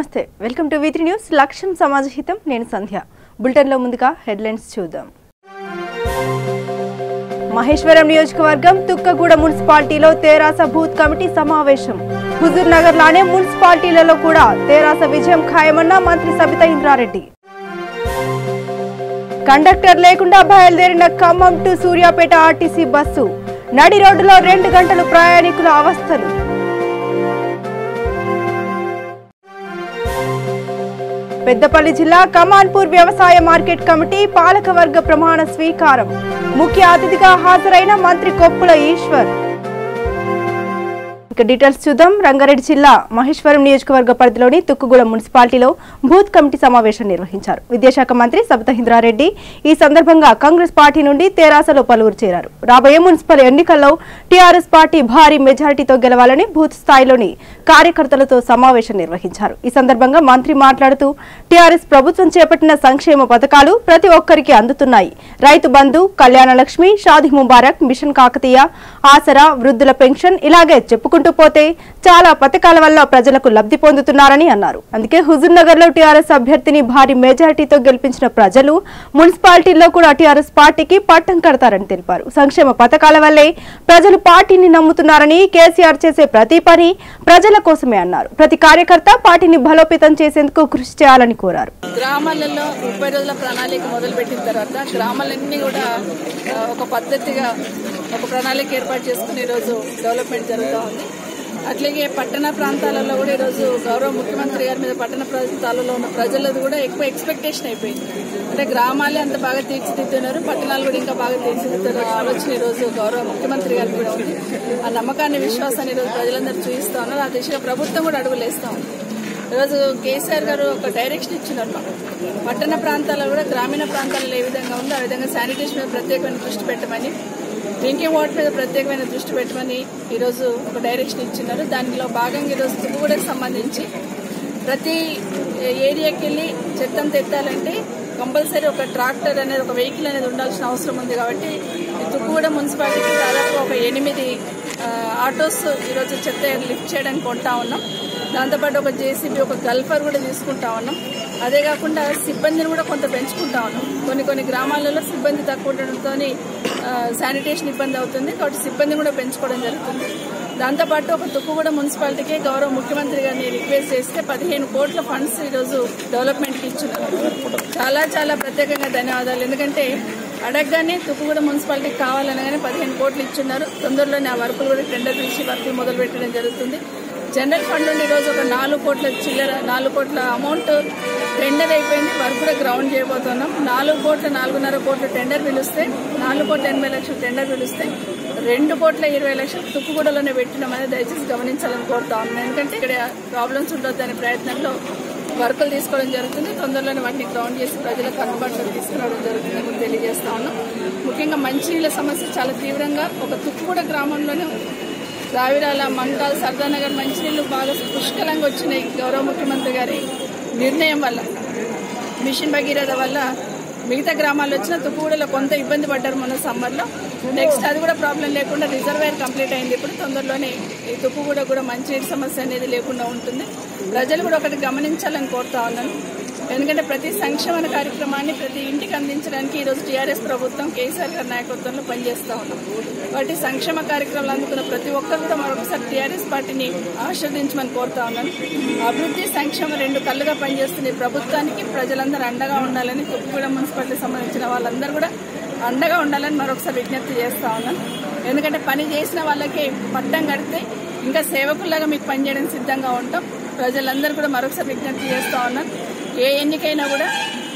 నమస్తే welcome to V3 news లక్ష్యం సమాజహితం నేను సంధ్య బులెటిన్ లో ముందుగా హెడ్లైన్స్ చూద్దాం మహేశ్వరం నియోజకవర్గం తుక్కగూడ మున్సిపాలిటీలో తెరాస బూత్ కమిటీ సమావేశం హుజూర్ నగర్ లానే మున్సిపాలిటీలలో కూడా తెరాస విజయం ఖాయమన్న మంత్రి సబితా ఇంద్రారెడ్డి కండక్టర్ లేకుండా బయలుదేరిన Khammam to Suryapet RTC bus నడి రోడ్డులో 2 గంటలు ప్రయాణికుల అవస్థలు పెద్దపల్లి జిల్లా కమాన్పూర్ వ్యవసాయ మార్కెట్ కమిటీ పాలకవర్గ ప్రమాణ స్వీకారం ముఖ్య అతిథిగా హాజరైన మంత్రి కొప్పుల ఈశ్వర్ ఇక డీటెయిల్స్ చూద్దాం రంగారెడ్డి జిల్లా మహేశ్వరం నియోజకవర్గ పరిధిలోని తుక్కుగూడ మున్సిపాలిటీలో బూత్ కమిటీ సమావేశం నిర్వహించారు విద్యాశాఖ మంత్రి సబితా ఇంద్రారెడ్డి ఈ సందర్భంగా కాంగ్రెస్ పార్టీ నుండి తెరాసలో పలువురు చేరారు రాబోయే మున్సిపల్ ఎన్నికల్లో టీఆర్ఎస్ పార్టీ భారీ మెజారిటీతో గెలవాలని బూత్ స్థాయిలోని కార్యకర్తలతో సమావేశం నిర్వహించారు ఈ సందర్భంగా మంత్రి మాట్లాడుతూ టీఆర్ఎస్ ప్రభుత్వం చేపట్టిన సంక్షేమ పథకాలు ప్రతి ఒక్కరికి అందుతున్నాయి రైతు బంధు కళ్యాణ లక్ష్మి షాదీ ముబారక్ మిషన్ కాకతీయ ఆసరా వృద్ధుల పెన్షన్ ఇలాగే చెప్పుకుంటూ పోతే చాలా పథకాల వల్ల ప్రజలకు లబ్ధి పొందుతున్నారని అన్నారు అందుకే హుజూర్ నగర్ లో టీఆర్ఎస్ అభ్యర్థిని భారీ మెజారిటీతో గెలిపించిన ప్రజలు మున్సిపాలిటీలో కూడా టీఆర్ఎస్ పార్టీకి పట్టం కడతారని తెలిపారు సంక్షేమ పథకాల వల్లే ప్రజలు పార్టీని నమ్ముతున్నారని కేసీఆర్ చేసే ప్రతి పని ప్రజల కోసమే అన్నారు ప్రతి కార్యకర్త పార్టీని బలోపేతం చేసేందుకు కృషి చేయాలని కోరారు గ్రామాలలో 30 రోజుల ప్రణాళిక మొదలుపెట్టిన తర్వాత గ్రామాలన్నీ కూడా ఒక పద్ధతిగా ఒక ప్రణాళిక ఏర్పాటు చేసుకుని ఈరోజు డెవలప్మెంట్ జరుగుతూ ఉంది అట్లాగే పట్టణ ప్రాంతాలలో కూడా ఈరోజు గౌరవ ముఖ్యమంత్రి గారి మీద పట్టణ ప్రాంతాలలో ఉన్న ప్రజలది కూడా ఎక్కువ ఎక్స్పెక్టేషన్ అయిపోయింది అంటే గ్రామాలే అంత బాగా తీర్చిదిద్దున్నారు పట్టణాలు కూడా ఇంకా బాగా తీర్చిదిద్దుతారు ఆలోచన ఈరోజు గౌరవ ముఖ్యమంత్రి గారికి కూడా ఉంది ఆ నమ్మకాన్ని విశ్వాసాన్ని ఈరోజు ప్రజలందరూ చూపిస్తా ఉన్నారు ఆ దిశగా ప్రభుత్వం కూడా అడుగులు వేస్తా ఉంది ఈరోజు కేసీఆర్ గారు ఒక డైరెక్షన్ ఇచ్చినారు పట్టణ ప్రాంతాల్లో కూడా గ్రామీణ ప్రాంతాలలో ఏ విధంగా ఉందో ఆ విధంగా శానిటేషన్ మీద ప్రత్యేకమైన దృష్టి పెట్టమని డ్రింకింగ్ వాటర్ మీద ప్రత్యేకమైన దృష్టి పెట్టమని ఈరోజు ఒక డైరెక్షన్ ఇచ్చినారు దానిలో భాగంగా ఈరోజు తుక్కుగూడకు సంబంధించి ప్రతి ఏరియాకి వెళ్ళి చెత్తను ఎత్తాలంటే కంపల్సరీ ఒక ట్రాక్టర్ అనేది ఒక వెహికల్ అనేది ఉండాల్సిన అవసరం ఉంది కాబట్టి తుక్కుగూడ మున్సిపాలిటీకి దాదాపు ఒక 8 ఆటోస్ ఈరోజు చెత్త లిఫ్ట్ చేయడానికి కొంటా ఉన్నాం దాంతోపాటు ఒక జేసీబీ ఒక గల్ఫర్ కూడా తీసుకుంటా ఉన్నాం అదే కాకుండా సిబ్బందిని కూడా కొంత పెంచుకుంటా ఉన్నాం కొన్ని గ్రామాలలో సిబ్బంది తక్కువ ఉండడంతో శానిటేషన్ ఇబ్బంది అవుతుంది కాబట్టి సిబ్బంది కూడా పెంచుకోవడం జరుగుతుంది దాంతోపాటు ఒక తుక్కుగూడ మున్సిపాలిటీకి గౌరవ ముఖ్యమంత్రి గారిని రిక్వెస్ట్ చేస్తే 15 కోట్ల ఫండ్స్ ఈరోజు డెవలప్మెంట్కి ఇచ్చున్నారు చాలా ప్రత్యేకంగా ధన్యవాదాలు ఎందుకంటే అడగగానే తుక్కుగూడ మున్సిపాలిటీకి కావాలనగానే 15 కోట్లు ఇచ్చున్నారు తొందరలోనే ఆ వర్కులు కూడా టెండర్ పిలిచి వర్కులు మొదలు పెట్టడం జరుగుతుంది జనరల్ ఫండ్ నుండి ఈరోజు ఒక 4 కోట్ల చిల్లర 4 కోట్ల అమౌంట్ టెండర్ అయిపోయింది వర్క్ కూడా గ్రౌండ్ చేయబోతున్నాం 4.5 కోట్ల టెండర్ పిలుస్తే 4,80,00,000 టెండర్ పిలుస్తే 2,20,00,000 తుక్కుగూడలోనే పెట్టినాం అనేది దయచేసి గమనించాలని కోరుతా ఉన్నాను ఎందుకంటే ఇక్కడ ప్రాబ్లమ్స్ ఉండొద్దనే ప్రయత్నంలో వర్కులు తీసుకోవడం జరుగుతుంది తొందరలోనే వాటిని గ్రౌండ్ చేసి ప్రజలకు అందుబాటులో తీసుకురావడం జరుగుతుందని తెలియజేస్తా ఉన్నాం ముఖ్యంగా మంచినీళ్ళ సమస్య చాలా తీవ్రంగా ఒక తుక్కుగూడ గ్రామంలోనే రావిరాల మంకాల్ సర్దానగర్ మంచినీళ్లు బాగా పుష్కలంగా వచ్చినాయి గౌరవ ముఖ్యమంత్రి గారి నిర్ణయం వల్ల మిషన్ భగీరథ వల్ల మిగతా గ్రామాల్లో వచ్చిన తుక్కుగూడలో కొంత ఇబ్బంది పడ్డారు మొన్న సమ్మర్లో నెక్స్ట్ అది కూడా ప్రాబ్లం లేకుండా రిజర్వాయర్ కంప్లీట్ అయింది ఇప్పుడు తొందరలోనే ఈ తుక్కుగూడ కూడా మంచినీటి సమస్య అనేది లేకుండా ఉంటుంది ప్రజలు కూడా ఒకటి గమనించాలని కోరుతా ఉన్నాను ఎందుకంటే ప్రతి సంక్షేమ కార్యక్రమాన్ని ప్రతి ఇంటికి అందించడానికి ఈరోజు టీఆర్ఎస్ ప్రభుత్వం కేసీఆర్ గారి నాయకత్వంలో పనిచేస్తా ఉన్నాం వాటి సంక్షేమ కార్యక్రమాలు అందుకున్న ప్రతి ఒక్కరు కూడా మరొకసారి టీఆర్ఎస్ పార్టీని ఆశీర్వదించమని కోరుతా ఉన్నాను అభివృద్ధి సంక్షేమ 2 కళ్ళుగా పనిచేస్తుంది ప్రభుత్వానికి ప్రజలందరూ అండగా ఉండాలని తుక్కుగూడ మున్సిపాలిటీకి సంబంధించిన వాళ్ళందరూ కూడా అండగా ఉండాలని మరొకసారి విజ్ఞప్తి చేస్తా ఉన్నాను ఎందుకంటే పని చేసిన వాళ్ళకి పట్టం కడితే ఇంకా సేవకుల్లాగా మీకు పనిచేయడానికి సిద్ధంగా ఉంటాం ప్రజలందరూ కూడా మరొకసారి విజ్ఞప్తి చేస్తా ఉన్నాను ఏ ఎన్నికైనా కూడా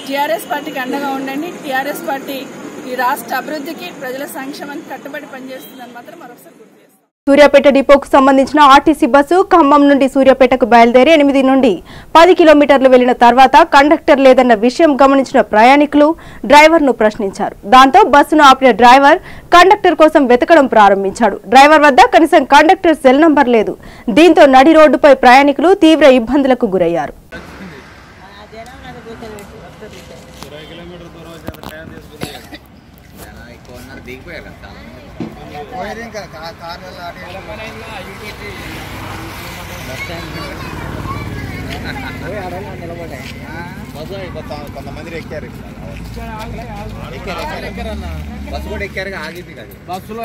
టీఆర్ఎస్ పార్టీకి అండగా ఉండండి టీఆర్ఎస్ పార్టీ ఈ రాష్ట్ర అభివృద్ధికి ప్రజల సంక్షేమానికి కట్టుబడి పనిచేస్తుందని మాత్రం మరొకసారి గుర్తు చేస్తాం సూర్యాపేట డిపోకు సంబంధించిన ఆర్టీసీ బస్సు ఖమ్మం నుండి సూర్యాపేటకు బయలుదేరి 8 నుండి 10 కిలోమీటర్లు వెళ్లిన తర్వాత కండక్టర్ లేదన్న విషయం గమనించిన ప్రయాణికులు డ్రైవర్ను ప్రశ్నించారు దాంతో బస్సును ఆపిన డ్రైవర్ కండక్టర్ కోసం వెతకడం ప్రారంభించాడు డ్రైవర్ వద్ద కనీసం కండక్టర్ సెల్ నంబర్ లేదు దీంతో నడి రోడ్డుపై ప్రయాణికులు తీవ్ర ఇబ్బందులకు గురయ్యారు కొంతమంది ఎక్కారు బస్సు కూడా ఎక్కారు ఆగింది కదా బస్సులో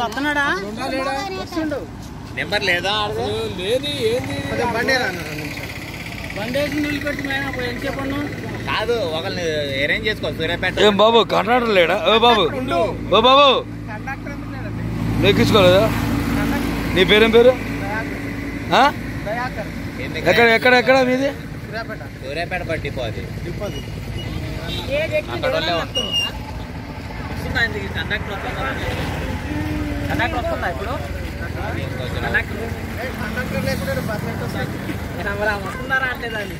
వస్తున్నాడా నెంబర్ లేదా బండేసి నిలబెట్టి ఎంతసేపు కాదు ఒకరిని అరేంజ్ చేసుకోవాలి సూర్యాపేట ఏం బాబు కండక్టర్ లేడా ఓ బాబు ఓ బాబు ఎక్కించుకోలేదా నీ పేరేం పేరు ఎక్కడ ఎక్కడ ఎక్కడ మీది సూర్యాపేట బట్టి డిపో అది అక్కడ కండక్టర్ వస్తుందా ఇప్పుడు వస్తున్నారా అంటేదాన్ని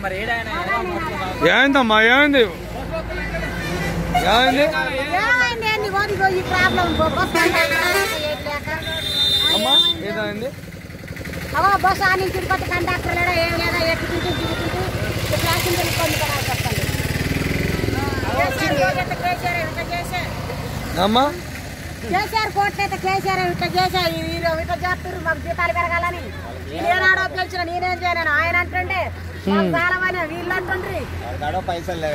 మరి ఏమైందమ్మా ఏమైంది ఏమైంది అమ్మా ఏమైంది బస్ ఆ నుంచి తిరుపతి కండక్టర్ లేడా ఏం లేదా ఎట్టుకుంటూ దిగుతుంటూ ప్యాసింజర్ ఇబ్బంది పడాల్సి వస్తుంది. అమ్మా కేసీఆర్ కోట్లు అయితే కేసీఆర్ ఇట్లా చేశారు ఇట్లా చేస్తారు మాకు జీతాలు పెరగాలని నేనాడో గెలిచిన నేనేం చేయలేను ఆయన అంటుండే కాలమని వీళ్ళు అంటుండ్రి పైసలు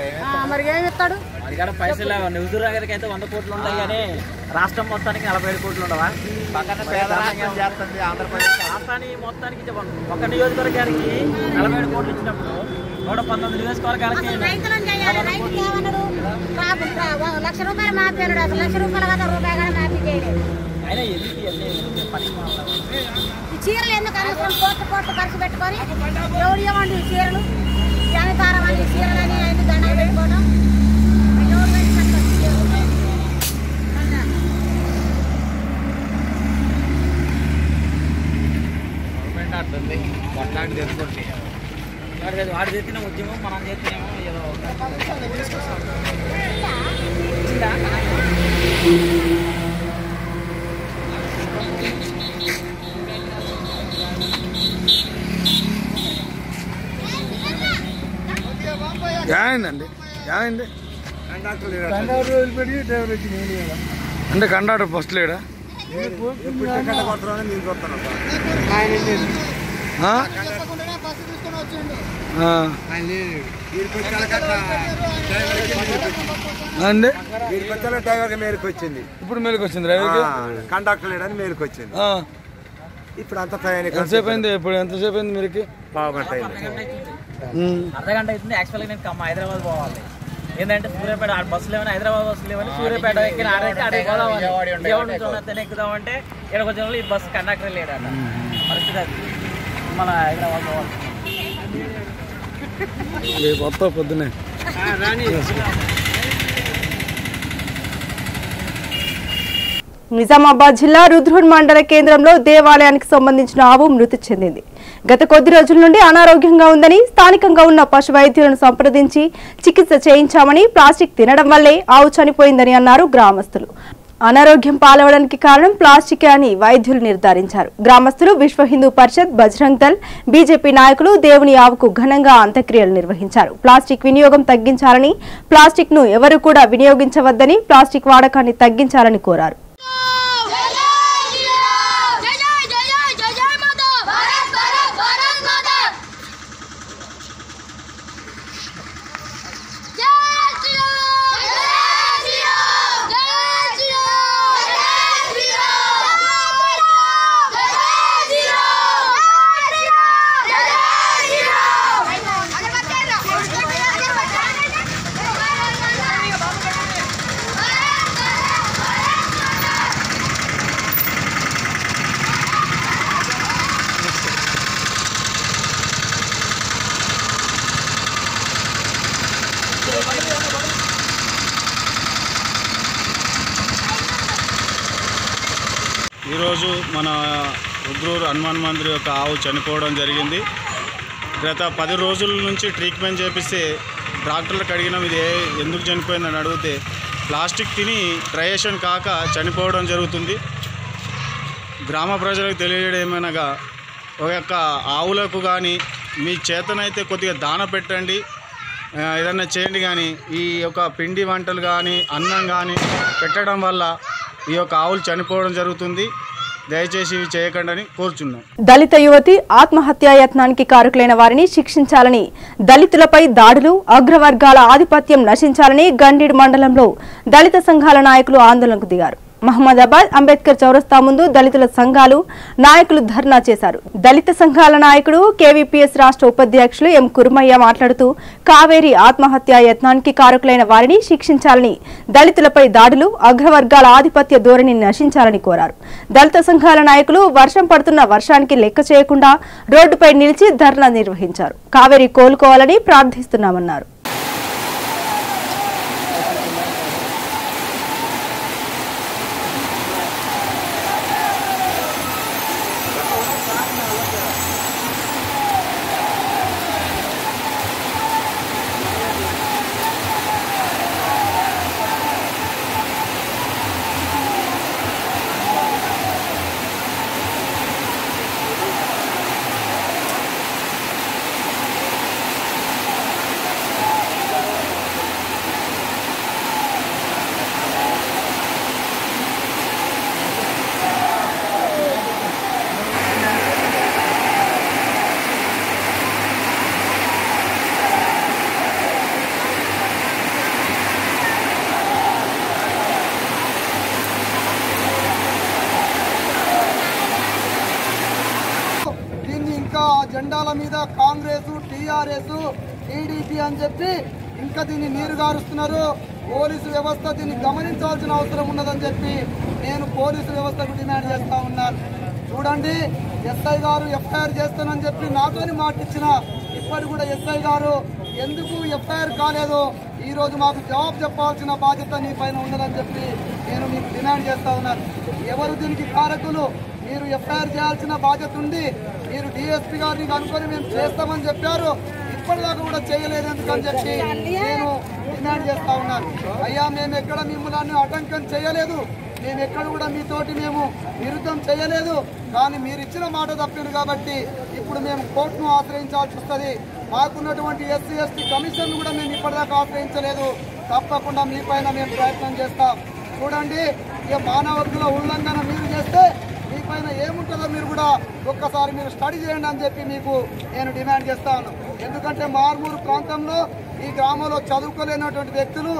మరి ఏమి ఇస్తాడు పైసలు లేవు నిధుల దగ్గరికి అయితే 100 కోట్లు ఉంటాయి కానీ రాష్ట్రం మొత్తానికి 47 కోట్లు ఉండవా పక్కన చేస్తుంది ఆంధ్రప్రదేశ్ రాష్ట్రానికి మొత్తానికి ఒక నియోజకవర్గానికి 47 కోట్లు ఇచ్చినప్పుడు 119 నియోజకవర్గాలకి రైతులను చేయాలి రైతులు ఏమన్నాడు ₹1,00,000 మాఫీ అన్నాడు అసలు ₹1,00,000 కదా రూపాయి కూడా మాఫీ చేయలేదు అయినా ఎందుకు ఈ చీరలు ఎందుకు అనవసరం కోట్లు ఖర్చు పెట్టుకొని ఎవరు ఇవ్వండి ఈ చీరలు జనతారం అని చీరలు అని ఆయన దండలు పెట్టుకోవడం ఎవరు గవర్నమెంట్ ఆడుతుంది కొట్లాంటి తెలుసుకుంటే వాడు చేసిన ఉద్యమం మనం చేస్తున్నామో ఏదో ఏమైందండి ఏమైంది అంటే కండక్టర్ ఫస్ట్ లేడా అండి డ్రైవర్ మేరకు వచ్చింది ఇప్పుడు మేలుకు వచ్చింది డ్రైవర్కి కండక్టర్ లేడని మేరకు వచ్చింది ఇప్పుడు అంత ఎంతసేపు అయింది ఇప్పుడు ఎంతసేపు అయింది మీరుకి పావుగంట అర్ధగంట అవుతుంది. యాక్చువల్గా నేను హైదరాబాద్ పోవాలి ఏంటంటే సూర్యాపేట బస్సులు ఏమైనా హైదరాబాద్ బస్సులు ఏమైనా సూర్యాపేట ఎక్కిన ఆడైతే ఎక్కుదామంటే ఇక్కడ వచ్చిన ఈ బస్సు కండక్టర్ లేడట పరిస్థితి అది మన హైదరాబాద్ పోవాలి మొత్తం పొద్దునే నిజామాబాద్ జిల్లా రుద్రూర్ మండల కేంద్రంలో దేవాలయానికి సంబంధించిన ఆవు మృతి చెందింది. గత కొద్ది రోజుల నుండి అనారోగ్యంగా ఉందని స్థానికంగా ఉన్న పశు వైద్యులను సంప్రదించి చికిత్స చేయించామని ప్లాస్టిక్ తినడం వల్లే ఆవు చనిపోయిందని అన్నారు గ్రామస్తులు. అనారోగ్యం పాలవడానికి కారణం ప్లాస్టిక్ అని వైద్యులు నిర్ధారించారు. గ్రామస్తులు విశ్వ హిందూ పరిషత్, బజరంగ్ దళ్, బీజేపీ నాయకులు దేవుని ఆవుకు ఘనంగా అంత్యక్రియలు నిర్వహించారు. ప్లాస్టిక్ వినియోగం తగ్గించాలని, ప్లాస్టిక్ ను ఎవరు కూడా వినియోగించవద్దని, ప్లాస్టిక్ వాడకాన్ని తగ్గించాలని కోరారు. ఈరోజు మన రుద్రూర్ హనుమాన్ మందిర్ యొక్క ఆవు చనిపోవడం జరిగింది. గత 10 రోజుల నుంచి ట్రీట్మెంట్ చేపిస్తే డాక్టర్లకు అడిగినాం ఇది ఎందుకు చనిపోయిందని అడిగితే ప్లాస్టిక్ తిని ట్రయేషన్ కాక చనిపోవడం జరుగుతుంది. గ్రామ ప్రజలకు తెలియజేయడం ఏమనగా ఒక యొక్క ఆవులకు కానీ మీ చేతనైతే కొద్దిగా దాన పెట్టండి, ఏదన్నా చేయండి. కానీ ఈ యొక్క పిండి వంటలు కానీ అన్నం కానీ పెట్టడం వల్ల ఈ యొక్క ఆవులు చనిపోవడం జరుగుతుంది. దయచేసి ఇవి చేయకండి అని కోరుచున్నాం. దళిత యువతి ఆత్మహత్యాయత్నానికి కారకులైన వారిని శిక్షించాలని, దళితులపై దాడులు, అగ్రవర్గాల ఆధిపత్యం నశించాలని గండీడు మండలంలో దళిత సంఘాల నాయకులు ఆందోళనకు దిగారు. మహమ్మదాబాద్ అంబేద్కర్ చౌరస్తా ముందు దళితుల సంఘాలు నాయకులు ధర్నా చేశారు. దళిత సంఘాల నాయకుడు కేవీపీఎస్ రాష్ట్ర ఉపాధ్యక్షులు ఎం కురుమయ్య మాట్లాడుతూ కావేరి ఆత్మహత్యా యత్నానికి కారకులైన వారిని శిక్షించాలని, దళితులపై దాడులు, అగ్రవర్గాల ఆధిపత్య ధోరణి నశించాలని కోరారు. దళిత సంఘాల నాయకులు వర్షం పడుతున్న వర్షానికి లెక్క చేయకుండా రోడ్డుపై నిలిచి ధర్నా నిర్వహించారు. కావేరి కోలుకోవాలని ప్రార్థిస్తున్నామన్నారు. జెండాల మీద కాంగ్రెస్, టీఆర్ఎస్, టీడీపీ అని చెప్పి ఇంకా దీన్ని నీరుగారుస్తున్నారు. పోలీసు వ్యవస్థ దీన్ని గమనించాల్సిన అవసరం ఉన్నదని చెప్పి నేను పోలీసు వ్యవస్థకు డిమాండ్ చేస్తా ఉన్నాను. చూడండి, ఎస్ఐ గారు ఎఫ్ఐఆర్ చేస్తానని చెప్పి నాతోని మాటిచ్చిన ఇప్పటి కూడా ఎస్ఐ గారు ఎందుకు ఎఫ్ఐఆర్ కాలేదు, ఈ రోజు మాకు జవాబు చెప్పాల్సిన బాధ్యత నీ పైన ఉన్నదని చెప్పి నేను మీకు డిమాండ్ చేస్తా ఉన్నాను. ఎవరు దీనికి కారకులు? మీరు ఎఫ్ఐఆర్ చేయాల్సిన బాధ్యత ఉంది. మీరు డిఎస్పీ గారిని కనుక్కొని మేము చేస్తామని చెప్పారు, ఇప్పటిదాకా కూడా చేయలేదు ఎందుకని చెప్పి నేను డిమాండ్ చేస్తా ఉన్నాను. అయ్యా, మేము ఎక్కడ మిమ్మల్ని ఆటంకం చేయలేదు, మేము ఎక్కడ కూడా మీతోటి మేము విరుద్ధం చేయలేదు. కానీ మీరు ఇచ్చిన మాట తప్పారు కాబట్టి ఇప్పుడు మేము కోర్టును ఆశ్రయించాల్సి వస్తుంది. మాకున్నటువంటి ఎస్సీ ఎస్టీ కమిషన్ కూడా మేము ఇప్పటిదాకా ఆశ్రయించలేదు. తప్పకుండా మీ పైన మేము ప్రయత్నం చేస్తాం. చూడండి, ఇక మానవ హక్కుల ఉల్లంఘన మీరు చేస్తే మీ పైన ఏముంటుందో మీరు కూడా ఒక్కసారి మీరు స్టడీ చేయండి అని చెప్పి మీకు నేను డిమాండ్ చేస్తాను. ఎందుకంటే మారుమూరు ప్రాంతంలో ఈ గ్రామంలో చదువుకోలేనటువంటి వ్యక్తులు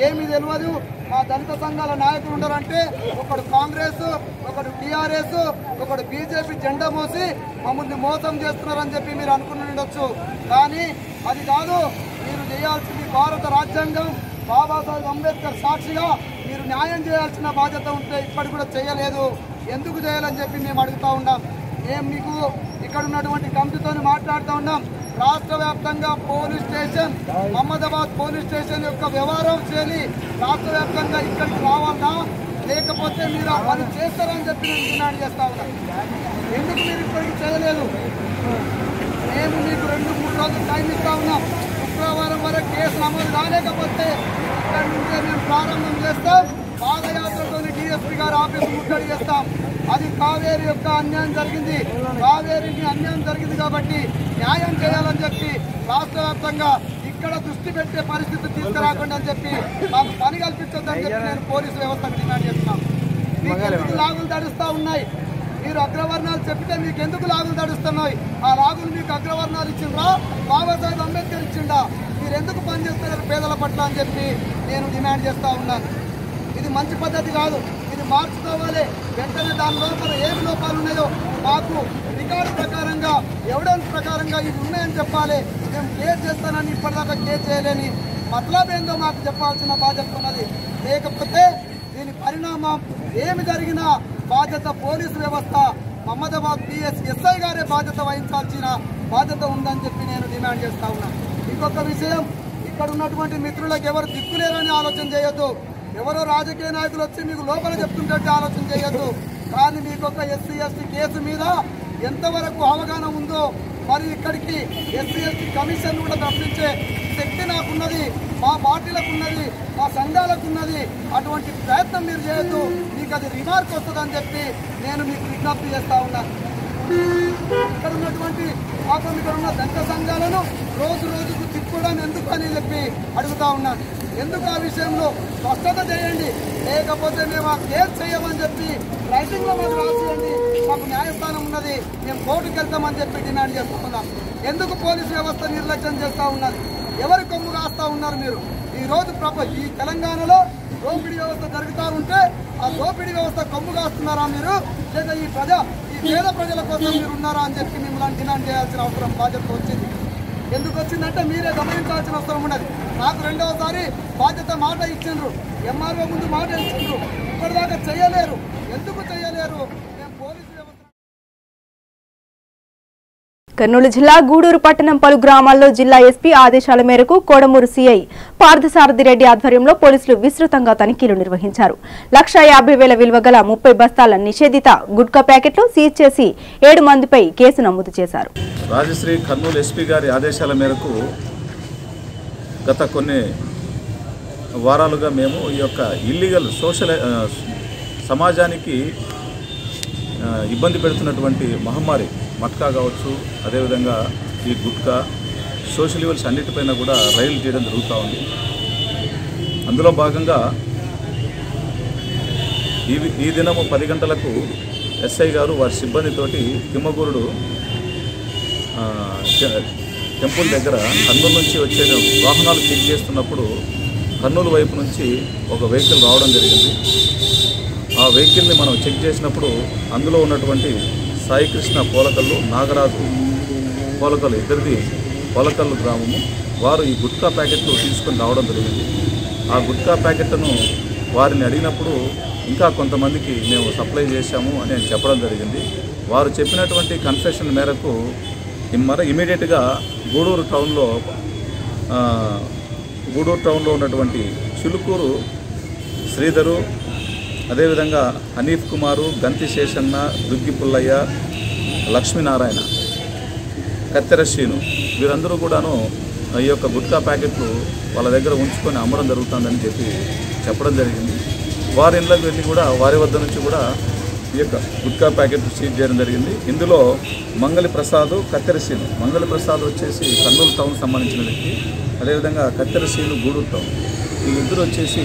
ఏమీ తెలియదు. మా దళిత సంఘాల నాయకులు ఉన్నారంటే ఒకడు కాంగ్రెస్, ఒకడు టీఆర్ఎస్, ఒకడు బీజేపీ జెండా మోసి మమ్మల్ని మోసం చేస్తున్నారని చెప్పి మీరు అనుకుని ఉండొచ్చు. కానీ అది కాదు. మీరు చేయాల్సింది భారత రాజ్యాంగం, బాబాసాహెబ్ అంబేద్కర్ సాక్షిగా మీరు న్యాయం చేయాల్సిన బాధ్యత ఉంటే ఇప్పటి కూడా చేయలేదు. ఎందుకు చేయాలని చెప్పి మేము అడుగుతా ఉన్నాం. మేము మీకు ఇక్కడ ఉన్నటువంటి కమిటీతో మాట్లాడుతూ ఉన్నాం. రాష్ట్ర వ్యాప్తంగా police station, Mohammadabad police station యొక్క వ్యవహారం చేయాలి. రాష్ట్ర వ్యాప్తంగా ఇక్కడికి రావాలన్నా లేకపోతే మీరు ఆ పని చేస్తారని చెప్పి నేను డిమాండ్ చేస్తా ఉన్నాం. ఎందుకు మీరు ఇప్పటికీ చేయలేదు? మేము మీకు 2-3 రోజులు టైం ఇస్తా ఉన్నాం. శుక్రవారం వరకు కేసు నమోదు కాలేకపోతే ఇక్కడి నుంచే మేము ప్రారంభం చేస్తాం. పాదయాత్రతో డిఎస్పీ గారు ఆఫీసు ముట్టడి చేస్తాం. అది కావేరి యొక్క అన్యాయం జరిగింది, కావేరికి అన్యాయం జరిగింది కాబట్టి న్యాయం చేయాలని చెప్పి రాష్ట్ర వ్యాప్తంగా ఇక్కడ దృష్టి పెట్టే పరిస్థితి తీసుకురాకుండా అని చెప్పి మాకు పని కల్పించొద్దని చెప్పి నేను పోలీసు వ్యవస్థకు డిమాండ్ చేస్తున్నాం. మీకు ఎందుకు లాగులు తడుస్తూ ఉన్నాయి? మీరు అగ్రవర్ణాలు చెప్తే మీకు ఎందుకు లాగులు తడుస్తున్నాయి? ఆ లాగులు మీకు అగ్రవర్ణాలు ఇచ్చిండ్రా, బాబాసాహెబ్ అంబేద్కర్ ఇచ్చిండా? మీరు ఎందుకు పనిచేస్తున్నారు పేదల పట్ల అని చెప్పి నేను డిమాండ్ చేస్తూ ఉన్నాను. ఇది మంచి పద్ధతి కాదు. ఇది మార్చుకోవాలి. వెంటనే దాని లోపల ఏం లోపాలు ఉన్నాయో మాకు రికార్డు ప్రకారంగా, ఎవిడెన్స్ ప్రకారంగా ఇది ఉన్నాయని చెప్పాలి. మేము కేర్ చేస్తానని ఇప్పటిదాకా కేర్ చేయలేని మతలబ్ ఏందో మాకు చెప్పాల్సిన బాధ్యత ఉన్నది. లేకపోతే దీని పరిణామం ఏమి జరిగినా బాధ్యత పోలీసు వ్యవస్థ, మహమ్మదాబాద్ పిఎస్ ఎస్ఐ గారే బాధ్యత వహించాల్సిన బాధ్యత ఉందని చెప్పి నేను డిమాండ్ చేస్తా ఉన్నాను. ఇంకొక విషయం, ఇక్కడ ఉన్నటువంటి మిత్రులకు ఎవరు దిక్కులేరని ఆలోచన చేయొద్దు. ఎవరో రాజకీయ నాయకులు వచ్చి మీకు లోపల చెప్తుంటే ఆలోచన చేయొద్దు. కానీ మీకు ఒక ఎస్సీ ఎస్టీ కేసు మీద ఎంతవరకు అవగాహన ఉందో, మరి ఇక్కడికి ఎస్సీ ఎస్టీ కమిషన్ కూడా తప్పించే శక్తి నాకున్నది, మా పార్టీలకు ఉన్నది, మా సంఘాలకు ఉన్నది. అటువంటి ప్రయత్నం మీరు చేయొద్దు. మీకు అది రిమార్క్ వస్తుందని చెప్పి నేను మీకు విజ్ఞప్తి చేస్తా ఉన్నాను. ఇక్కడ ఉన్నటువంటి పాపం ఇక్కడ ఉన్న దళిత సంఘాలను రోజు రోజుకు కూడా ఎందుకు అని చెప్పి అడుగుతా ఉన్నాను. ఎందుకు ఆ విషయంలో స్పష్టత చేయండి, లేకపోతే మేము ఆ కేసు చేయమని చెప్పి రైటింగ్లో మాకు రాసేయండి, మాకు న్యాయస్థానం ఉన్నది, మేము కోర్టుకు వెళ్తామని చెప్పి డిమాండ్ చేస్తూ ఉన్నాం. ఎందుకు పోలీసు వ్యవస్థ నిర్లక్ష్యం చేస్తూ ఉన్నది? ఎవరి కొమ్ము కాస్తా ఉన్నారు మీరు? ఈరోజు ఈ తెలంగాణలో దోపిడీ వ్యవస్థ జరుగుతూ ఉంటే ఆ దోపిడీ వ్యవస్థ కొమ్ము కాస్తున్నారా మీరు, లేదా ఈ పేద ప్రజల కోసం మీరు ఉన్నారా అని చెప్పి మిమ్మల్ని డిమాండ్ చేయాల్సిన అవసరం బాధ్యత వచ్చింది. ఎందుకు వచ్చిందంటే మీరే గమనించాల్సిన అవసరం ఉన్నది. నాకు రెండవసారి బాధ్యత మాట ఇచ్చిండ్రు, ఎంఆర్ఓ ముందు మాట ఇచ్చిండ్రు, ఇప్పటిదాకా చేయలేరు. ఎందుకు చేయలేరు? మేము పోలీసు వ్యవస్థ. కర్నూలు జిల్లా గూడూరు పట్టణం పలు గ్రామాల్లో జిల్లా ఎస్పీ ఆదేశాల మేరకు కోడమూరు సీఐ పార్థసారథి రెడ్డి ఆధ్వర్యంలో పోలీసులు విస్తృతంగా తనిఖీలు నిర్వహించారు. 1,50,000 విలువ గల 30 బస్తాల నిషేధిత గుట్కా ప్యాకెట్లు సీజ్ చేసి 7 మందిపై కేసు నమోదు చేశారు. రాజశ్రీ కర్నూలు ఎస్పీ గారి ఆదేశాల మేరకు గత కొన్ని వారాలుగా మేము ఈ యొక్క ఇల్లీగల్ సమాజానికి ఇబ్బంది పెడుతున్నటువంటి మహమ్మారి మట్కా కావచ్చు, అదేవిధంగా ఈ గుట్కా సోషల్ ఈవెల్స్ అన్నిటిపైన కూడా రైలు చేయడం జరుగుతూ ఉంది. అందులో భాగంగా ఈ దినము 10 గంటలకు ఎస్ఐ గారు వారి సిబ్బందితోటి తిమ్మగూరుడు టెంపుల్ దగ్గర కర్నూలు నుంచి వచ్చే వాహనాలు చెక్ చేస్తున్నప్పుడు కర్నూలు వైపు నుంచి ఒక వెహికల్ రావడం జరిగింది. ఆ వెహికల్ని మనం చెక్ చేసినప్పుడు అందులో ఉన్నటువంటి సాయికృష్ణ పోలకల్లు, నాగరాజు పోలకల్లు, ఇద్దరిది పోలకల్లు గ్రామము. వారు ఈ గుట్కా ప్యాకెట్లు తీసుకొని రావడం జరిగింది. ఆ గుట్కా ప్యాకెట్ను వారిని అడిగినప్పుడు ఇంకా కొంతమందికి మేము సప్లై చేశాము అని చెప్పడం జరిగింది. వారు చెప్పినటువంటి కన్ఫెషన్ మేరకు ఇమీడియట్గా గూడూరు టౌన్లో ఉన్నటువంటి చిలుకూరు శ్రీధరు, అదేవిధంగా హనీఫ్ కుమారు, గంతి శేషన్న, దుగ్గి పుల్లయ్య, లక్ష్మీనారాయణ, కత్తెర శ్రీను వీరందరూ కూడాను ఈ యొక్క గుట్కా ప్యాకెట్లు వాళ్ళ దగ్గర ఉంచుకొని అమ్మడం జరుగుతుందని చెప్పడం జరిగింది. వారి ఇళ్ళకి వెళ్ళి కూడా వారి వద్ద నుంచి కూడా ఈ యొక్క గుట్కా ప్యాకెట్లు సీజ్ చేయడం జరిగింది. ఇందులో మంగళి ప్రసాద్, కత్తెర శ్రీను. మంగళి ప్రసాద్ వచ్చేసి కర్నూలు టౌన్ సంబంధించిన వ్యక్తి, అదేవిధంగా కత్తెర శ్రీను గూడూరు టౌన్. వీళ్ళిద్దరూ వచ్చేసి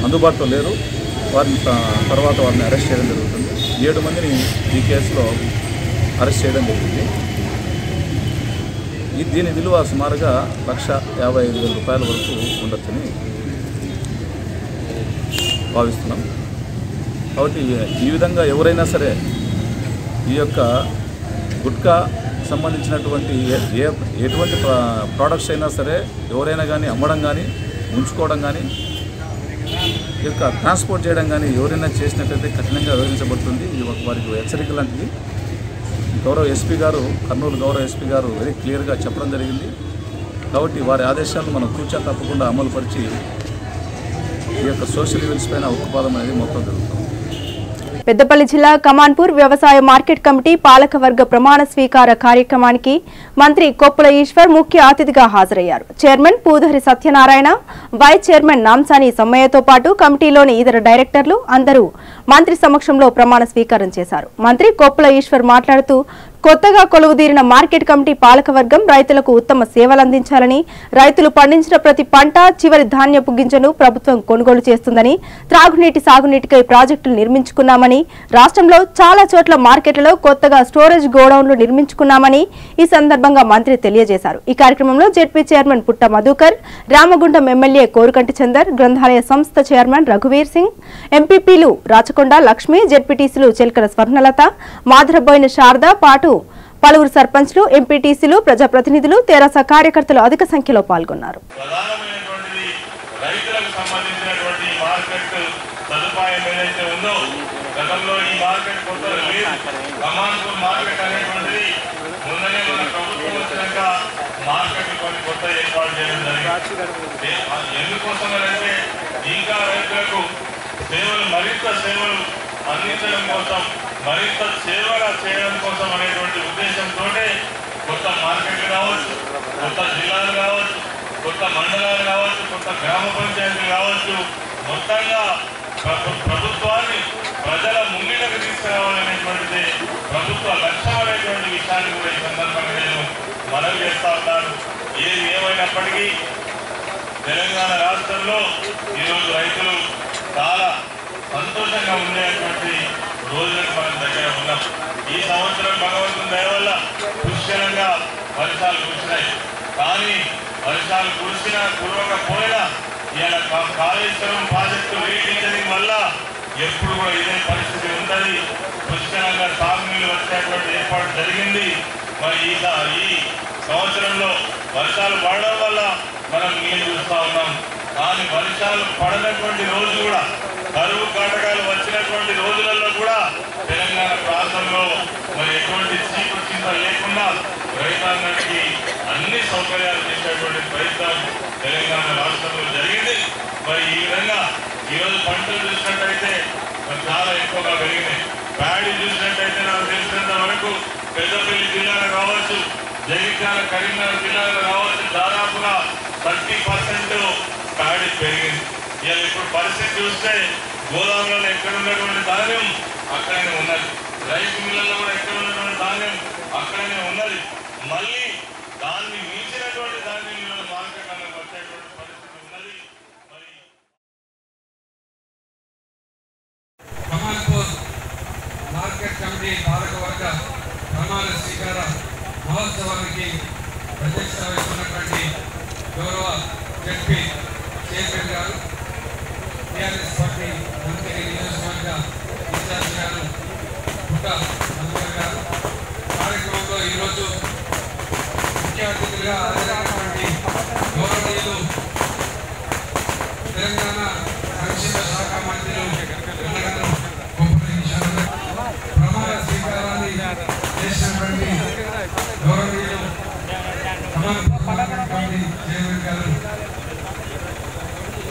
అందుబాటులో లేరు. వారిని తర్వాత వారిని అరెస్ట్ చేయడం జరుగుతుంది. 7 మందిని ఈ కేసులో అరెస్ట్ చేయడం జరిగింది. దీని విలువ సుమారుగా 1,55,000 రూపాయల వరకు ఉండొచ్చని భావిస్తున్నాం. కాబట్టి ఈ విధంగా ఎవరైనా సరే ఈ యొక్క గుట్కా సంబంధించినటువంటి ఎటువంటి ప్రోడక్ట్స్ అయినా సరే ఎవరైనా కానీ అమ్మడం కానీ, ఉంచుకోవడం కానీ, ఈ యొక్క ట్రాన్స్పోర్ట్ చేయడం కానీ ఎవరైనా చేసినట్లయితే కఠినంగా వివరించబడుతుంది. ఇది వారికి హెచ్చరిక లాంటిది. కర్నూలు గౌరవ ఎస్పీ గారు వెరీ క్లియర్గా చెప్పడం జరిగింది. కాబట్టి వారి ఆదేశాలను మనం కూర్చా తప్పకుండా అమలుపరిచి ఈ యొక్క సోషల్ ఈవెంట్స్ పైన ఉక్కుపాదం అనేది మొత్తం జరుగుతుంది. పెద్దపల్లి జిల్లా కమాన్పూర్ వ్యవసాయ మార్కెట్ కమిటీ పాలకవర్గ ప్రమాణ స్వీకార కార్యక్రమానికి మంత్రి కొప్పుల ఈశ్వర్ ముఖ్య అతిథిగా హాజరయ్యారు. Chairman Pudari Satyanarayana, vice chairman Namsani సమ్మయ్యతో పాటు కమిటీలోని ఇతర డైరెక్టర్లు అందరూ మంత్రి సమక్షంలో ప్రమాణ స్వీకారం చేశారు. మంత్రి కొప్పుల ఈశ్వర్ మాట్లాడుతూ కొత్తగా కొలువుదీరిన మార్కెట్ కమిటీ పాలకవర్గం రైతులకు ఉత్తమ సేవలందించాలని, రైతులు పండించిన ప్రతి పంట, చివరి ధాన్యపు గింజను ప్రభుత్వం కొనుగోలు చేస్తుందని, త్రాగునీటి, సాగునీటికై ప్రాజెక్టులు నిర్మించుకున్నామని, రాష్ట్రంలో చాలా చోట్ల మార్కెట్లలో కొత్తగా స్టోరేజ్ గోడౌన్లు నిర్మించుకున్నామని ఈ సందర్భంగా మంత్రి తెలియజేశారు. ఈ కార్యక్రమంలో జెడ్పీ చైర్మన్ పుట్ట మధుకర్, రామగుండం ఎమ్మెల్యే కోరుకంటి చందర్, గ్రంథాలయ సంస్థ చైర్మన్ రఘువీర్ సింగ్, ఎంపీపీలు రాచకొండ లక్ష్మి, జెడ్పీటీసీలు చెల్కల స్వర్ణలత, మాధరబోయిన శారద పాటు పలువురు సర్పంచ్లు, ఎంపీటీసీలు, ప్రజాప్రతినిధులు, తెరాస కార్యకర్తలు అధిక సంఖ్యలో పాల్గొన్నారు. సేవలు అందించడం కోసం, మరింత సేవగా చేయడం కోసం అనేటువంటి ఉద్దేశంతో కొత్త మార్కెట్లు కావచ్చు, కొత్త జిల్లాలు కావచ్చు, కొత్త మండలాలు కావచ్చు, కొత్త గ్రామ పంచాయతీలు కావచ్చు, మొత్తంగా ప్రభుత్వాన్ని ప్రజల ముంగిటకు తీసుకురావాలనేటువంటిది ప్రభుత్వ లక్ష్యం అనేటువంటి విషయాన్ని కూడా ఈ సందర్భంగా నేను మనవి చేస్తా ఉన్నాను. ఏది ఏమైనప్పటికీ తెలంగాణ రాష్ట్రంలో ఈరోజు రైతులు చాలా సంతోషంగా ఉండేటువంటి రోజులకు మనం దగ్గర ఉన్నాం. ఈ సంవత్సరం భగవంతుని దయ వల్ల పుష్కలంగా వర్షాలు కురిసినాయి. కానీ వర్షాలు కురిసినా కురవకపోయినా ఇలా కాళేశ్వరం ప్రాజెక్టు వేయించడం వల్ల ఎప్పుడు కూడా ఇదే పరిస్థితి ఉంటుంది. పుష్కలంగా సాగునీళ్ళు వచ్చేటువంటి ఏర్పాటు జరిగింది. మరి ఈ సంవత్సరంలో వర్షాలు పడడం వల్ల మనం నీళ్ళు చూస్తూ ఉన్నాం. కానీ వర్షాలు పడనటువంటి రోజు కూడా, కరువు కాటకాలు వచ్చినటువంటి రోజులలో కూడా తెలంగాణ ప్రాంతంలో మరి ఎటువంటి చీకు చింత లేకుండా రైతాంగానికి అన్ని సౌకర్యాలు చేసేటువంటి ప్రయత్నం తెలంగాణ రాష్ట్రంలో జరిగింది. మరి ఈ విధంగా ఈరోజు పంటలు చూసినట్టయితే చాలా ఎక్కువగా పెరిగినాయి. ప్యాడీ చూసినట్టయితే నాకు తెలిసినంత వరకు పెద్దపల్లి జిల్లాలో కావచ్చు, జగిత్యాల కరీంనగర్ జిల్లాలో కావచ్చు, దాదాపుగా 30% ప్యాడీ పెరిగింది. ఇలా ఇప్పుడు పరిస్థితి చూస్తే గోదాములలో ఎక్కడ ఉన్నటువంటి ధాన్యం అక్కడనే ఉన్నది, రైస్ మిల్లల్లో కూడా ఎక్కడ ఉన్నటువంటి ధాన్యం అక్కడనే ఉన్నది. మళ్ళీ దాన్ని మించినటువంటి ధాన్యం మార్కెట్ అనేది వచ్చేటువంటి పరిస్థితి ఉన్నది. మరి కమాల్పూర్ మార్కెట్ కమిటీ పాలకవర్గ ప్రమాణ స్వీకార మహోత్సవానికి అధ్యక్షత వహిస్తున్నటువంటి గౌరవ జడ్పీ చైర్మన్ గారు, టీఆర్ఎస్ పార్టీ మంత్రి నియోజకవర్గ ఇన్ఛార్జ్ గారు పుట్ట హనుమాన్ గారు, కార్యక్రమంలో ఈరోజు ముఖ్య అతిథులుగా హాజరైనటువంటి గౌరవనీయులు తెలంగాణ సంక్షేమ శాఖ మంత్రులు ప్రమాణ స్వీకారాన్ని చేసినటువంటి గౌరవనీయులు కమాల్పూర్ కమిటీ చైర్మన్ గారు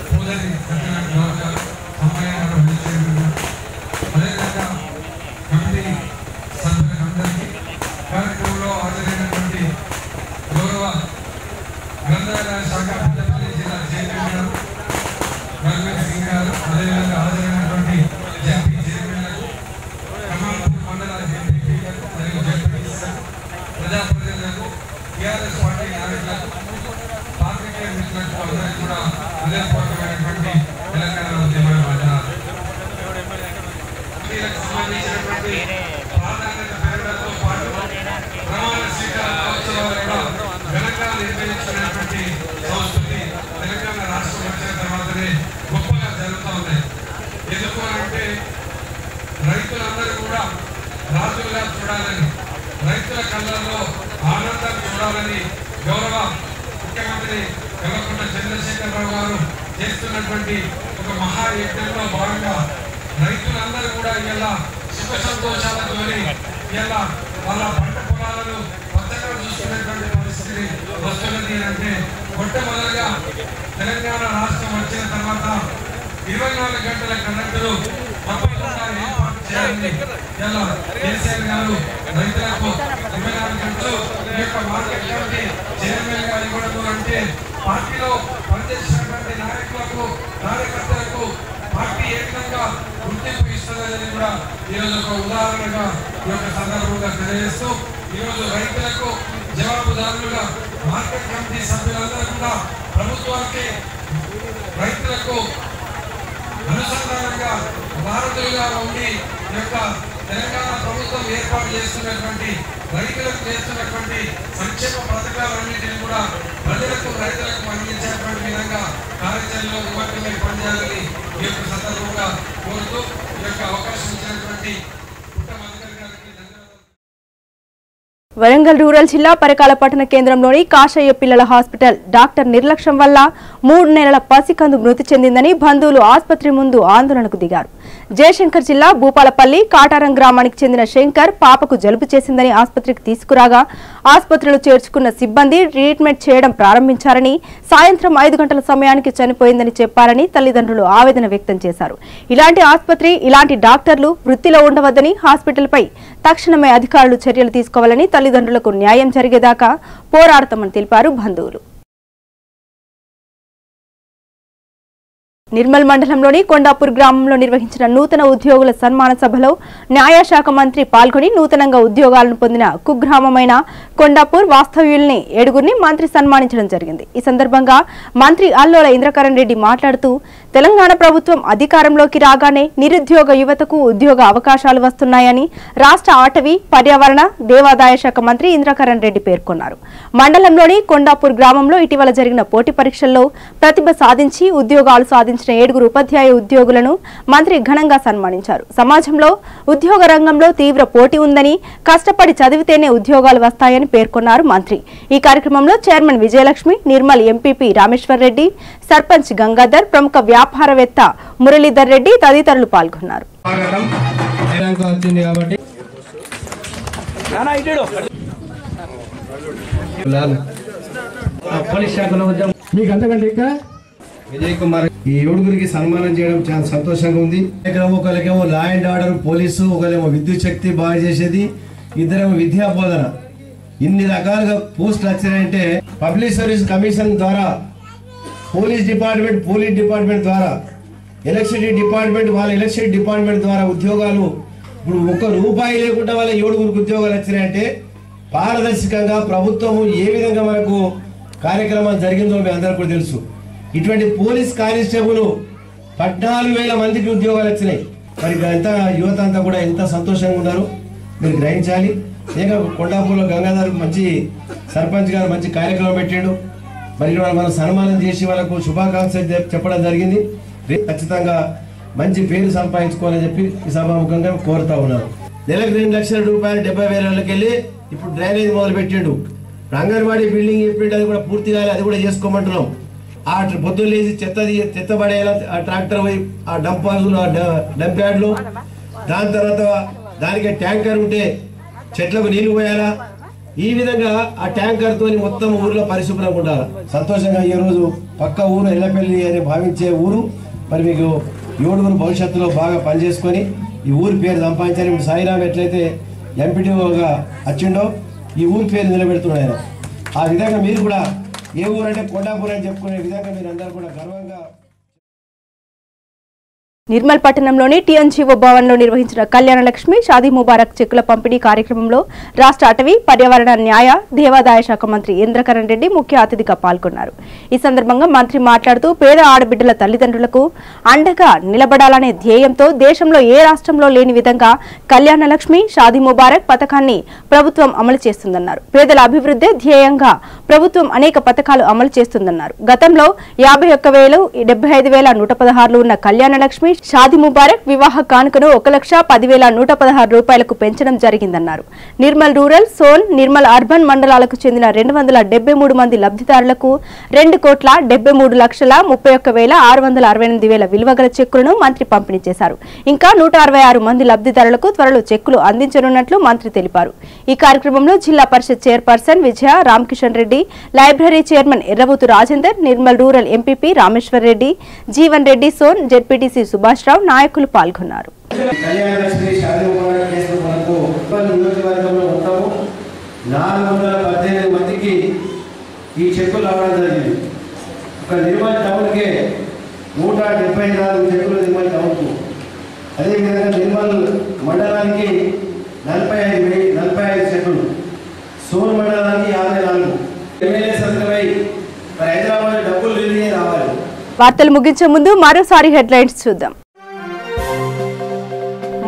పూజారి సత్యనారాయణ గౌడ్ గారు, అమ్మాయి గారు వైస్ చైర్మన్ గారు, అదేవిధంగా కమిటీ సభ్యులందరికీ, కార్యక్రమంలో హాజరైనటువంటి గౌరవ గ్రంథాలయ శాఖ పెద్దపల్లి జిల్లా చైర్మన్ గారు రఘువీర్ సింగ్ గారు, అదేవిధంగా హాజరైనటువంటి జడ్పీ చైర్మన్లకు, కమాల్పూర్ మండల జడ్పీలకు మరియు జడ్పీటీసీలకు, ప్రజాప్రతినిధులకు, టీఆర్ఎస్ పార్టీ నాయకులకు, పాత్రికేయ మిత్రులకు అందరికీ కూడా హృదయపూర్వకమైనటువంటి తెలంగాణ ఉద్యమ వందనాలు. సంబంధించినటువంటి ప్రాధాన్యత పెరగడంతో పాటు ప్రమాణ స్వీకార మహోత్సవాలు కూడా ఘనంగా నిర్వహించినటువంటి సంస్కృతి తెలంగాణ రాష్ట్రం వచ్చిన తర్వాతనే గొప్పగా జరుగుతూ ఉన్నాయి. ఎందుకు అంటే రైతులందరూ కూడా రాజులుగా చూడాలని, రైతుల కళ్ళల్లో ఆనందాన్ని చూడాలని గౌరవ ముఖ్యమంత్రి కల్వకుంట్ల చంద్రశేఖరరావు గారు చేస్తున్నటువంటి ఒక మహాయజ్ఞంలో భాగంగా రైతులందరూ కూడా ఇలా సుఖ సంతోషాలతో ఇలా వాళ్ళ పంట పొలాలను పచ్చగా చూసుకునేటువంటి పరిస్థితి వస్తున్నది. అంటే మొట్టమొదటిగా తెలంగాణ రాష్ట్రం వచ్చిన తర్వాత 24 గంటల కరెంటులు తప్పకుండా ఏర్పాటు చేయాలని ఇలా కేసీఆర్ గారు రైతులకు 24 గంటలు ఈ యొక్క మార్కెట్ కమిటీ చైర్మన్ గా ఇవ్వడం అంటే పార్టీలో పనిచేసినటువంటి నాయకులకు, కార్యకర్తలకు పార్టీ ఏ విధంగా గుర్తింపు ఇస్తుందని కూడా ఈరోజు ఒక ఉదాహరణగా ఈ యొక్క సందర్భంగా తెలియజేస్తూ, ఈరోజు రైతులకు జవాబుదారులుగా మార్కెట్ కమిటీ సభ్యులందరూ కూడా ప్రభుత్వానికి రైతులకు అనుసంధానంగా భారతులుగా ఉండి ఈ యొక్క తెలంగాణ ప్రభుత్వం ఏర్పాటు చేస్తున్నటువంటి రైతులకు చేస్తున్నటువంటి సంక్షేమ పథకాలన్నింటినీ కూడా ప్రజలకు, రైతులకు అందించేటువంటి విధంగా కార్యాచరణలో ఇవ్వటమే పనిచేయాలని ఈ యొక్క సందర్భంగా కోరుతూ ఈ యొక్క అవకాశం ఇచ్చినటువంటి పుట్ట మంత్రి గారికి ధన్యవాదాలు. వరంగల్ రూరల్ జిల్లా పరకాల పట్టణ కేంద్రంలోని కాషాయ పిల్లల హాస్పిటల్ డాక్టర్ నిర్లక్ష్యం వల్ల 3 నెలల పసికందు మృతి చెందిందని బంధువులు ఆసుపత్రి ముందు ఆందోళనకు దిగారు. జయశంకర్ జిల్లా భూపాలపల్లి కాటారం గ్రామానికి చెందిన శంకర్ పాపకు జలుబు చేసిందని ఆసుపత్రికి తీసుకురాగా ఆసుపత్రిలో చేర్చుకున్న సిబ్బంది ట్రీట్మెంట్ చేయడం ప్రారంభించారని, సాయంత్రం 5 గంటల సమయానికి చనిపోయిందని చెప్పారని తల్లిదండ్రులు ఆవేదన వ్యక్తం చేశారు. ఇలాంటి ఆసుపత్రి, ఇలాంటి డాక్టర్లు వృత్తిలో ఉండవద్దని, హాస్పిటల్పై తక్షణమే అధికారులు చర్యలు తీసుకోవాలని, తల్లిదండ్రులకు న్యాయం జరిగేదాకా పోరాడతామని తెలిపారు బంధువులు. నిర్మల్ మండలంలోని కొండాపూర్ గ్రామంలో నిర్వహించిన నూతన ఉద్యోగుల సన్మాన సభలో న్యాయశాఖ మంత్రి పాల్గొని నూతనంగా ఉద్యోగాలను పొందిన కుగ్రామమైన కొండాపూర్ వాస్తవ్యుల్ని 7గురిని మంత్రి సన్మానించడం జరిగింది. ఈ సందర్భంగా మంత్రి అల్లోల ఇంద్రకరణ్ రెడ్డి మాట్లాడుతూ తెలంగాణ ప్రభుత్వం అధికారంలోకి రాగానే నిరుద్యోగ యువతకు ఉద్యోగ అవకాశాలు వస్తున్నాయని రాష్ట్ర అటవీ పర్యావరణ దేవాదాయ శాఖ మంత్రి ఇంద్రకరణ్ రెడ్డి పేర్కొన్నారు. మండలంలోని కొండాపూర్ గ్రామంలో ఇటీవల జరిగిన పోటీ పరీక్షల్లో ప్రతిభ సాధించి ఉద్యోగాలు సాధించిన 7గురు ఉపాధ్యాయ ఉద్యోగులను మంత్రి ఘనంగా సన్మానించారు. సమాజంలో ఉద్యోగ రంగంలో తీవ్ర పోటీ ఉందని కష్టపడి చదివితేనే ఉద్యోగాలు వస్తాయని పేర్కొన్నారు మంత్రి. ఈ కార్యక్రమంలో చైర్మన్ విజయలక్ష్మి, నిర్మల్ ఎంపీపీ రామేశ్వర్ రెడ్డి, సర్పంచ్ గంగాధర్, ప్రముఖ వ్యాపారవేత్త మురళీధర్ రెడ్డి తదితరులు పాల్గొన్నారు. మీకు అంతకంటే ఇంకా విజయ్ కుమార్ ఈ 7గురికి సన్మానం చేయడం చాలా సంతోషంగా ఉంది. ఒకరికేమో లా అండ్ ఆర్డర్ పోలీసు, ఒకరేమో విద్యుత్ శక్తి బాగా చేసేది, ఇద్దరేమో విద్యా బోధన. ఇన్ని రకాలుగా పోస్టులు వచ్చినాయంటే పబ్లిక్ సర్వీస్ కమిషన్ ద్వారా, పోలీస్ డిపార్ట్మెంట్ ద్వారా, ఎలక్ట్రిసిటీ డిపార్ట్మెంట్ వాళ్ళ ఎలక్ట్రిసిటీ డిపార్ట్మెంట్ ద్వారా ఉద్యోగాలు ఇప్పుడు ₹1 లేకుండా వాళ్ళ 7గురికి ఉద్యోగాలు వచ్చినాయంటే పారదర్శకంగా ప్రభుత్వము ఏ విధంగా మనకు కార్యక్రమాలు జరిగిందో మీ అందరికీ కూడా తెలుసు. ఇటువంటి పోలీస్ కానిస్టేబుల్ 14,000 మందికి ఉద్యోగాలు వచ్చినాయి. మరి ఎంత యువత అంతా కూడా ఎంత సంతోషంగా ఉన్నారు మీరు గ్రహించాలి. ఇంకా కొండాపూర్లో గంగాధర్ మంచి సర్పంచ్ గారు మంచి కార్యక్రమం పెట్టాడు. మరి మనం సన్మానం చేసి వాళ్ళకు శుభాకాంక్షలు చెప్పడం జరిగింది. ఖచ్చితంగా మంచి పేరు సంపాదించుకోవాలని చెప్పి ఈ సభాముఖంగా కోరుతా ఉన్నారు. నెలకు ₹2 లక్షల 70,000 వెళ్ళి ఇప్పుడు డ్రైనేజ్ మొదలు పెట్టాడు. అంగన్వాడీ బిల్డింగ్ చెప్పిండు, అది కూడా పూర్తి కాలే, అది కూడా చేసుకోమంటున్నాం. ఆ పొద్దున్న లేచి చెత్త పడేయాల ఆ ట్రాక్టర్ పోయి ఆ డంప్ యార్డ్లో, దాని తర్వాత దానికి ట్యాంకర్ ఉంటే చెట్లకు నీళ్లు పోయాలా. ఈ విధంగా ఆ ట్యాంకర్ తోని మొత్తం ఊర్లో పరిశుభ్రంగా ఉండాలి. సంతోషంగా ఈ రోజు పక్క ఊరు ఎల్లపల్లి అని భావించే ఊరు. మరి మీకు 7గురు భవిష్యత్తులో బాగా పనిచేసుకొని ఈ ఊరి పేరు సంపాదించాలి. ఇప్పుడు సాయిరామ్ ఎట్లయితే ఎంపీటీఓగా వచ్చిండో ఈ ఊరి పేరు నిలబెడుతున్నాడు ఆయన. ఆ విధంగా మీరు కూడా ఏ ఊరు అంటే కొండాపూర్ అని చెప్పుకునే విధంగా మీరు అందరూ కూడా గర్వంగా. నిర్మల్ పట్టణంలోని టీఎన్జీఓ భవన్లో నిర్వహించిన కళ్యాణ లక్ష్మి షాదీ ముబారక్ చెక్కుల పంపిణీ కార్యక్రమంలో రాష్ట్ర అటవీ పర్యావరణ న్యాయ దేవాదాయ శాఖ మంత్రి ఇంద్రకరణ్ రెడ్డి ముఖ్య అతిథిగా పాల్గొన్నారు. ఈ సందర్భంగా మంత్రి మాట్లాడుతూ పేద ఆడబిడ్డల తల్లిదండ్రులకు అండగా నిలబడాలనే ధ్యేయంతో దేశంలో ఏ రాష్ట్రంలో లేని విధంగా కళ్యాణ లక్ష్మి షాదీ ముబారక్ పథకాన్ని ప్రభుత్వం అమలు చేస్తుందన్నారు. పేదల అభివృద్ధి ధ్యేయంగా ప్రభుత్వం అనేక పథకాలు అమలు చేస్తుందన్నారు. గతంలో 51,075,116 ఉన్న కళ్యాణ లక్ష్మి షాదీ ముబారక్ వివాహ కానుకను 1,10,116 పెంచడం జరిగిందన్నారు. నిర్మల్ రూరల్, సోన్, నిర్మల్ అర్బన్ మండలాలకు చెందిన 273 మంది లబ్ధిదారులకు 2,73,31,668 విలువగల చెక్కులను మంత్రి పంపిణీ చేశారు. ఇంకా 166 మంది లబ్ధిదారులకు త్వరలో చెక్కులు అందించనున్నట్లు మంత్రి తెలిపారు. ఈ కార్యక్రమంలో zilla parishad chairperson Vijaya, Ramakishan Reddy, library chairman Errabothu Rajender, Nirmal rural MPP Rameshwar Reddy, Jeevan Reddy, Son, ZPTC Subhash Rao నాయకులు పాల్గొన్నారు. కళ్యాణ లక్ష్మి షాదీ ముబారక్ కేసులో మనకు నియోజకవర్గంలో మొత్తము 418 మందికి ఈ చెక్కులు రావడం జరిగింది. ఒక నిర్మల్ టౌన్కే 174 చెక్కులు నిర్మల్ టౌన్కు, అదేవిధంగా నిర్మల్ మండలానికి 45 చెక్కులు, సోన్ మండలానికి 54. ఎమ్మెల్యే సంతకమై మరి హైదరాబాద్ డబ్బులు రిలీజ్ రావాలి. వార్తలు ముగించే ముందు మరోసారి హెడ్లైన్స్ చూద్దాం.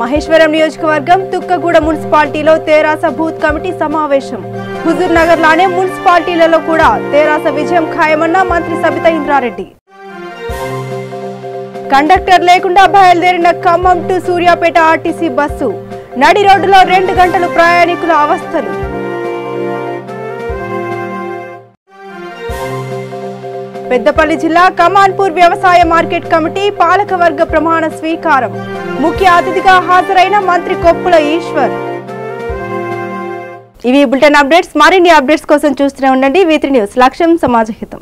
మహేశ్వరం నియోజకవర్గం తుక్కగూడ మున్సిపాలిటీలో తెరాస బూత్ కమిటీ సమావేశం. హుజూర్ నగర్ లానే మున్సిపాలిటీలలో కూడా తెరాస విజయం ఖాయమన్న మంత్రి సబితా ఇంద్రారెడ్డి. కండక్టర్ లేకుండా బయలుదేరిన Khammam to Suryapet RTC bus. నడి రోడ్డులో 2 గంటలు ప్రయాణికుల అవస్థలు. పెద్దపల్లి జిల్లా కమాన్పూర్ వ్యవసాయ మార్కెట్ కమిటీ పాలకవర్గ ప్రమాణ స్వీకారం. ముఖ్య అతిథిగా హాజరైన మంత్రి కొప్పుల ఈశ్వర్. ఇవి బులెటిన్ అప్డేట్స్. మరిన్ని అప్డేట్స్ కోసం చూస్తూనే ఉండండి V3 న్యూస్. లక్ష్యం సమాజహితం.